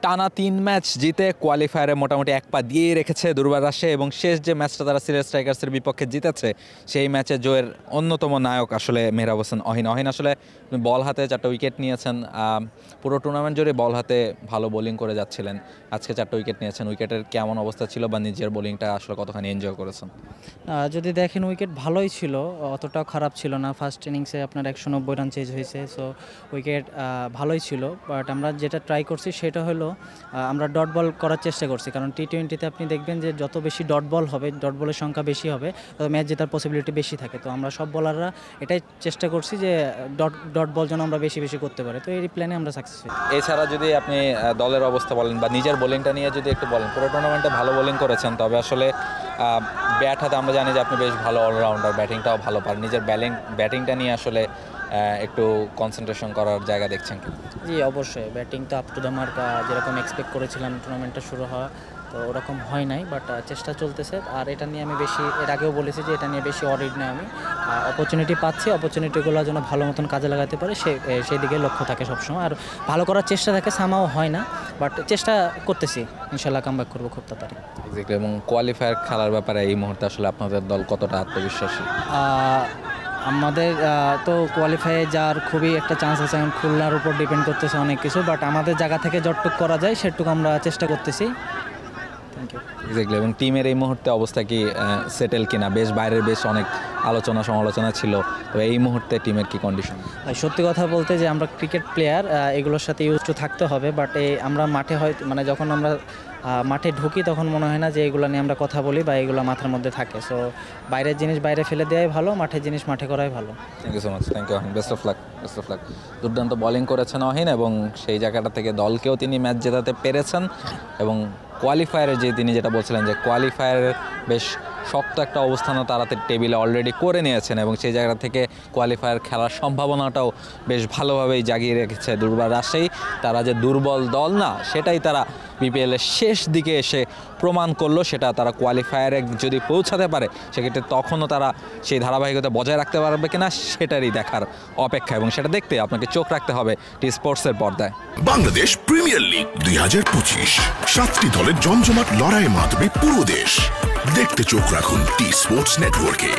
টানা 3 ম্যাচ জিতে কোয়ালিফায়ারে মোটামুটি এক পা দিয়ে রেখেছে দুর্বার রাজশাহী এবং শেষ যে ম্যাচটা তারা সিলেট স্ট্রাইকার্সের বিপক্ষে জিতেছে সেই ম্যাচে জয়ের অন্যতম নায়ক আসলে মেহরাব হোসেন অহিন। অহিন আসলে বল হাতে 4টা উইকেট নিয়েছেন, পুরো টুর্নামেন্ট জুড়ে বল হাতে ভালো বোলিং করে যাচ্ছিলেন। আজকে 4টা উইকেট নিয়েছেন, উইকেটের কেমন অবস্থা ছিল বা নিজের বোলিংটা আসলে কতখানি এনজয় করেছেন? যদি দেখেন উইকেট ভালোই ছিল, অতটাও খারাপ ছিল না। ফার্স্ট ইনিংসে আপনার 190 রান চেজ হয়েছে, সো উইকেট ভালোই ছিল। বাট আমরা যেটা ট্রাই করছি সেটা হলো আমরা ডট বল করার চেষ্টা করছি, কারণ টি-20তে আপনি দেখবেন যে যত বেশি ডট বল হবে, ডট বলের সংখ্যা বেশি হবে, তত ম্যাচ জেতার পসিবিলিটি বেশি থাকে। তো আমরা সব বলাররা এটাই চেষ্টা করছি যে ডট বল যেন আমরা বেশি বেশি করতে পারি। তো এই প্ল্যানে আমরা সাকসেস হই। এছাড়া যদি আপনি দলের অবস্থা বলেন বা নিজের বোলিংটা নিয়ে যদি একটু বলেন, পুরো টুর্নামেন্টে ভালো বোলিং করেছেন, তবে আসলে ব্যাট হাতে আমরা জানি যে আপনি বেশ ভালো অলরাউন্ডার, ব্যাটিংটাও ভালো পারেন। নিজের ব্যাটিংটা নিয়ে আসলে একটু কনসেন্ট্রেশন করার জায়গা দেখছেন কি? জি অবশ্যই, ব্যাটিং তো আপ টু দ্য মার্ক, যেরকম এক্সপেক্ট করেছিলাম টুর্নামেন্টটা শুরু হওয়া, তো ওরকম হয় নাই। বাট চেষ্টা চলতেছে। আর এটা নিয়ে আমি বেশি, এর আগেও বলেছি যে এটা নিয়ে বেশি অরিড না, আমি অপরচুনিটি পাচ্ছি, অপরচুনিটিগুলো যেন ভালো মতন কাজে লাগাতে পারে সেই দিকে লক্ষ্য থাকে সবসময়। আর ভালো করার চেষ্টা থাকে, সামাও হয় না, বাট চেষ্টা করতেছি, ইনশাল্লাহ কামব্যাক করবো খুব তাড়াতাড়ি। এক্স্যাক্টলি। এবং কোয়ালিফায়ার খেলার ব্যাপারে এই মুহূর্তে আসলে আপনাদের দল কতটা আত্মবিশ্বাসী? আমাদের তো কোয়ালিফাইয়ে যাওয়ার খুবই একটা চান্স আছে, এখন খুলনার উপর ডিপেন্ড করতেছে অনেক কিছু, বাট আমাদের জায়গা থেকে যতটুকু করা যায় সেটুকু আমরা চেষ্টা করতেছি। Thank you. এক্স্যাক্টলি। এবং টিমের এই মুহূর্তে অবস্থা কি সেটেল কিনা? বাইরের বেশ অনেক আলোচনা সমালোচনা ছিল, তো এই মুহূর্তে টিমের কি কন্ডিশন? সত্যি কথা বলতে যে আমরা ক্রিকেট প্লেয়ার, এগুলোর সাথে ইউজ টু থাকতে হবে, বাট আমরা মাঠে মানে যখন আমরা মাঠে ঢুকি তখন মনে হয় না যে এগুলো নিয়ে আমরা কথা বলি বা এগুলো মাথার মধ্যে থাকে। সো বাইরের জিনিস বাইরে ফেলে দেওয়াই ভালো, মাঠের জিনিস মাঠে করাই ভালো। Thank you so much. Thank you Ahin. Best of luck. Best of luck. দুর্দান্ত বোলিং করেছেন অহিন এবং সেই জায়গাটা থেকে দলকেও তিনি ম্যাচ জেতাতে পেরেছেন। এবং কোয়ালিফায়ারে যে তিনি যেটা বলছিলেন যে কোয়ালিফায়ারের বেশ শক্ত একটা অবস্থানও তারা টেবিলে অলরেডি করে নিয়েছেন এবং সেই জায়গা থেকে কোয়ালিফায়ার খেলার সম্ভাবনাটাও বেশ ভালোভাবেই জাগিয়ে রেখেছে দুর্বার রাজশাহী। তারা যে দুর্বল দল না, সেটাই তারা বিপিএলের শেষ দিকে এসে প্রমাণ করলো। সেটা তারা কোয়ালিফায়ারে যদি পৌঁছাতে পারে সেক্ষেত্রে তখনও তারা সেই ধারাবাহিকতা বজায় রাখতে পারবে কিনা সেটারই দেখার অপেক্ষা, এবং সেটা দেখতে আপনাকে চোখ রাখতে হবে টি স্পোর্টসের পর্দায়। বাংলাদেশ প্রিমিয়ার লিগ 2025, 7টি দলের জমজমাট লড়াইয়ের মাধ্যমে পুরো দেশ দেখতে চোখ রাখুন টি স্পোর্টস নেটওয়ার্কে।